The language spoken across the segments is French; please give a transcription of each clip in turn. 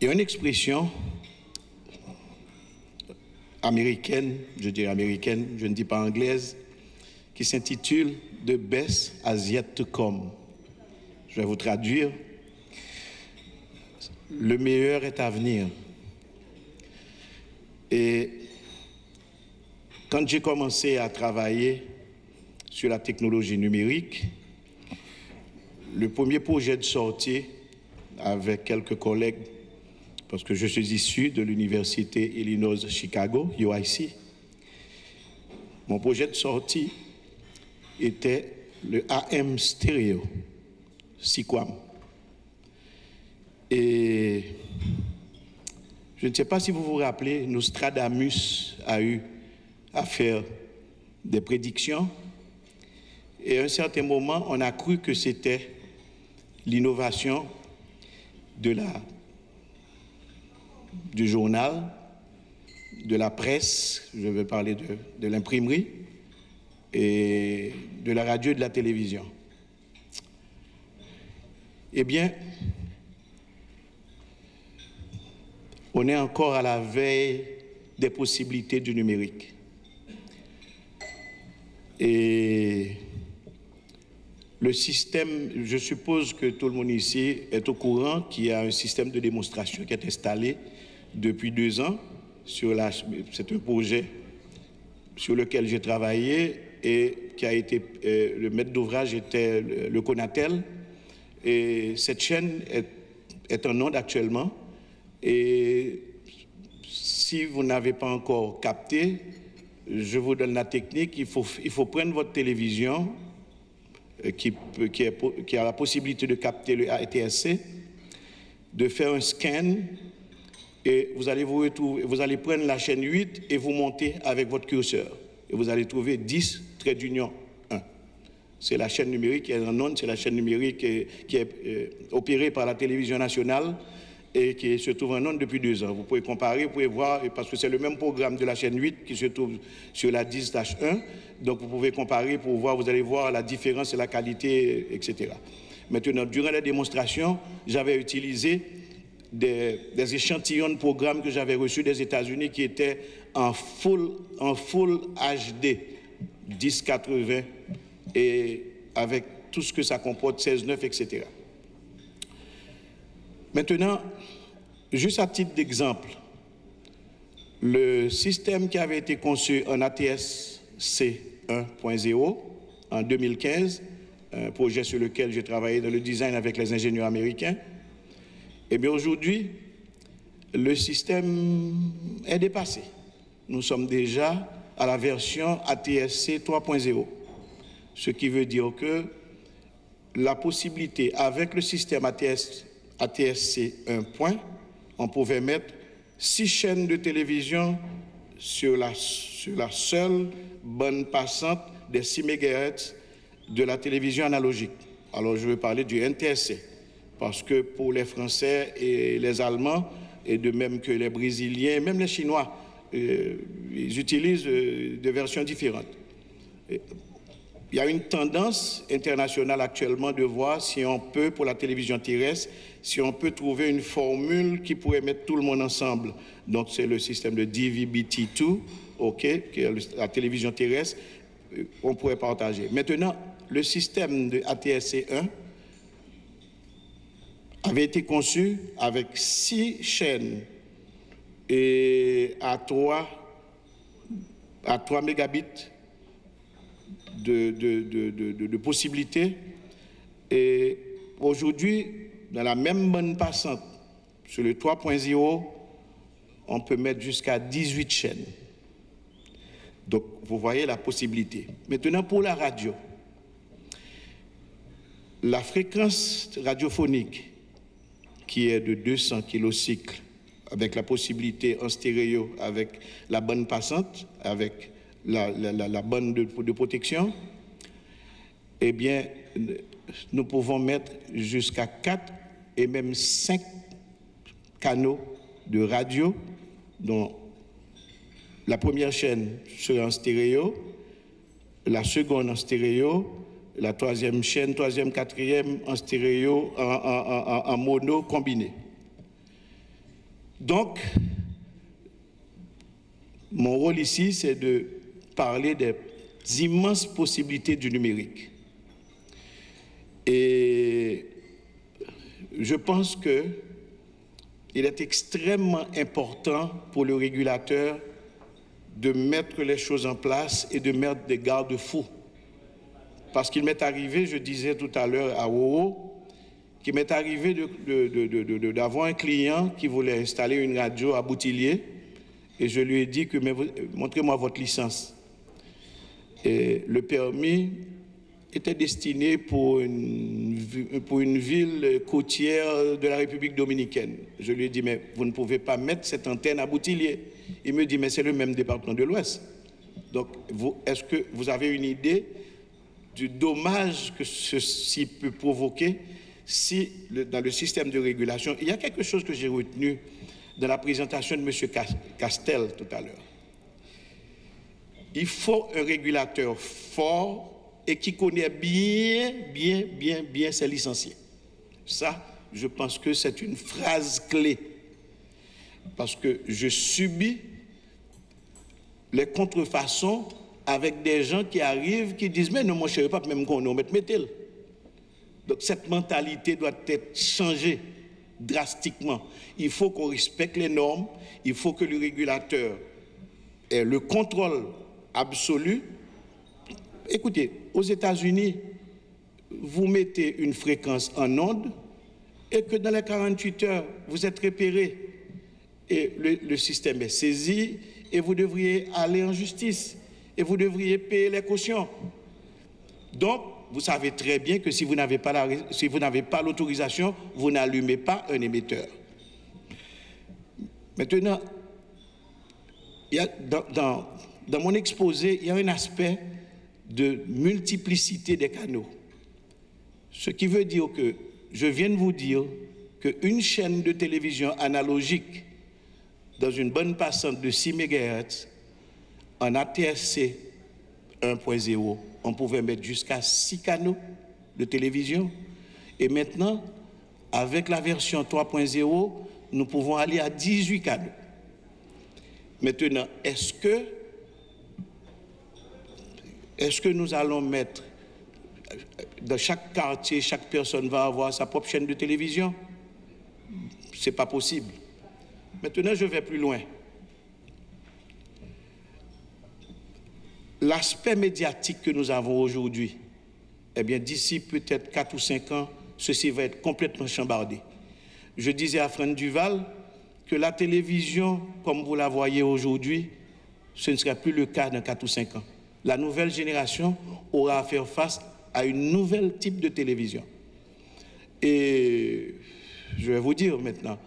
Il y a une expression américaine, je dirais américaine, je ne dis pas anglaise, qui s'intitule « The best has yet to come ». Je vais vous traduire. Le meilleur est à venir. Et quand j'ai commencé à travailler sur la technologie numérique, le premier projet de sortie avec quelques collègues, parce que je suis issu de l'université Illinois Chicago, UIC, mon projet de sortie était le AM stéréo, SIQAM. Et je ne sais pas si vous vous rappelez, Nostradamus a eu à faire des prédictions et à un certain moment, on a cru que c'était l'innovation du journal, de la presse, je vais parler de l'imprimerie et de la radio et de la télévision. Eh bien, on est encore à la veille des possibilités du numérique. Et le système, je suppose que tout le monde ici est au courant qu'il y a un système de démonstration qui est installé depuis 2 ans. C'est un projet sur lequel j'ai travaillé et qui a été, le maître d'ouvrage était le Conatel. Et cette chaîne est en onde actuellement. Et si vous n'avez pas encore capté, je vous donne la technique. Il faut prendre votre télévision qui a la possibilité de capter le ATSC, de faire un scan et vous allez prendre la chaîne 8 et vous montez avec votre curseur. Et vous allez trouver 10 traits d'union 1. C'est la chaîne numérique qui est en onde, c'est la chaîne numérique qui est opérée par la télévision nationale et qui se trouve en onde depuis 2 ans. Vous pouvez comparer, vous pouvez voir, parce que c'est le même programme de la chaîne 8 qui se trouve sur la 10-1. Donc vous pouvez comparer pour voir, vous allez voir la différence et la qualité, etc. Maintenant, durant la démonstration, j'avais utilisé des échantillons de programmes que j'avais reçus des États-Unis qui étaient en full HD 1080 et avec tout ce que ça comporte, 16:9, etc. Maintenant, juste à titre d'exemple, le système qui avait été conçu en ATSC 1.0 en 2015, un projet sur lequel j'ai travaillé dans le design avec les ingénieurs américains, eh bien aujourd'hui, le système est dépassé. Nous sommes déjà à la version ATSC 3.0, ce qui veut dire que la possibilité, avec le système ATSC 1. On pouvait mettre 6 chaînes de télévision sur la seule bande passante des 6 MHz de la télévision analogique. Alors je veux parler du NTSC, parce que pour les Français et les Allemands, et de même que les Brésiliens, même les Chinois, ils utilisent des versions différentes. Il y a une tendance internationale actuellement de voir si on peut, pour la télévision terrestre, si on peut trouver une formule qui pourrait mettre tout le monde ensemble. Donc c'est le système de DVB-T2, OK, qui est la télévision terrestre, on pourrait partager. Maintenant, le système de ATSC 1 avait été conçu avec 6 chaînes et à 3 mégabits de possibilités. Et aujourd'hui, dans la même bande passante, sur le 3.0, on peut mettre jusqu'à 18 chaînes. Donc, vous voyez la possibilité. Maintenant, pour la radio, la fréquence radiophonique, qui est de 200 kilocycles, avec la possibilité en stéréo, avec la bande passante, avec la bande de protection, eh bien, nous pouvons mettre jusqu'à 4 et même 5 canaux de radio, dont la première chaîne sera en stéréo, la seconde en stéréo, la troisième chaîne, troisième, quatrième en stéréo, en mono combiné. Donc, mon rôle ici, c'est de parler des immenses possibilités du numérique. Et je pense qu'il est extrêmement important pour le régulateur de mettre les choses en place et de mettre des garde-fous. Parce qu'il m'est arrivé, je disais tout à l'heure à Woro, qu'il m'est arrivé d'avoir un client qui voulait installer une radio à Boutillier et je lui ai dit que montrez-moi votre licence. Et le permis était destiné pour une ville côtière de la République dominicaine. Je lui ai dit, mais vous ne pouvez pas mettre cette antenne à Boutillier. Il me dit, mais c'est le même département de l'Ouest. Donc, est-ce que vous avez une idée du dommage que ceci peut provoquer si, dans le système de régulation, il y a quelque chose que j'ai retenu dans la présentation de M. Castel tout à l'heure. Il faut un régulateur fort et qui connaît bien ses licenciés. Ça, je pense que c'est une phrase clé. Parce que je subis les contrefaçons avec des gens qui arrivent, qui disent « Mais non, mon cher pape, même qu'on nous mette métal ». Donc cette mentalité doit être changée drastiquement. Il faut qu'on respecte les normes, il faut que le régulateur ait le contrôle absolu. Écoutez, aux États-Unis, vous mettez une fréquence en onde et que dans les 48 heures, vous êtes repéré et le système est saisi et vous devriez aller en justice et vous devriez payer les cautions. Donc, vous savez très bien que si vous n'avez pas l'autorisation, vous n'allumez pas un émetteur. Maintenant, dans mon exposé, il y a un aspect de multiplicité des canaux. Ce qui veut dire que je viens de vous dire qu'une chaîne de télévision analogique dans une bande passante de 6 MHz en ATSC 1.0, on pouvait mettre jusqu'à 6 canaux de télévision. Et maintenant, avec la version 3.0, nous pouvons aller à 18 canaux. Maintenant, est-ce que nous allons mettre, dans chaque quartier, chaque personne va avoir sa propre chaîne de télévision? Ce n'est pas possible. Maintenant, je vais plus loin. L'aspect médiatique que nous avons aujourd'hui, eh bien, d'ici peut-être 4 ou 5 ans, ceci va être complètement chambardé. Je disais à Fred Duval que la télévision, comme vous la voyez aujourd'hui, ce ne sera plus le cas dans 4 ou 5 ans. La nouvelle génération aura à faire face à une nouvelle type de télévision. Et je vais vous dire maintenant,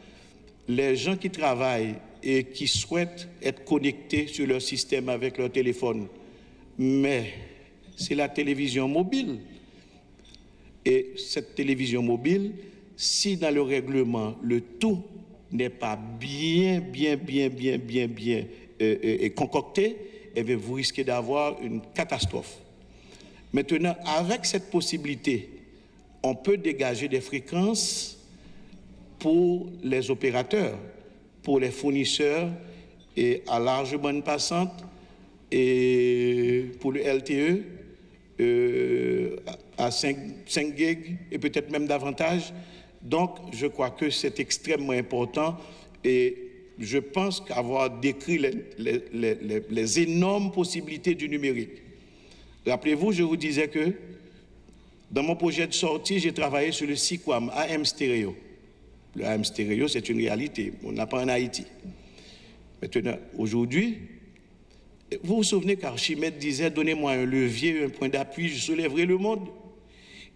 les gens qui travaillent et qui souhaitent être connectés sur leur système avec leur téléphone, mais c'est la télévision mobile. Et cette télévision mobile, si dans le règlement, le tout n'est pas bien concocté, eh bien, vous risquez d'avoir une catastrophe. Maintenant, avec cette possibilité, on peut dégager des fréquences pour les opérateurs, pour les fournisseurs et à large bande passante et pour le LTE à 5 gigs et peut-être même davantage. Donc, je crois que c'est extrêmement important et je pense qu'avoir décrit les énormes possibilités du numérique. Rappelez-vous, je vous disais que dans mon projet de sortie, j'ai travaillé sur le SIQUAM, AM stéréo. Le AM stéréo, c'est une réalité, on n'a pas en Haïti. Maintenant, aujourd'hui, vous vous souvenez qu'Archimède disait « Donnez-moi un levier, un point d'appui, je soulèverai le monde ».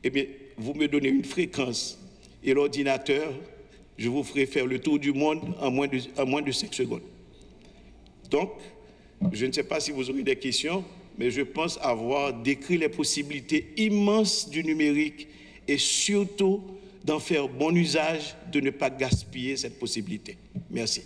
Eh bien, vous me donnez une fréquence et l'ordinateur, je vous ferai faire le tour du monde en moins de 5 secondes. Donc, je ne sais pas si vous aurez des questions, mais je pense avoir décrit les possibilités immenses du numérique et surtout d'en faire bon usage, de ne pas gaspiller cette possibilité. Merci.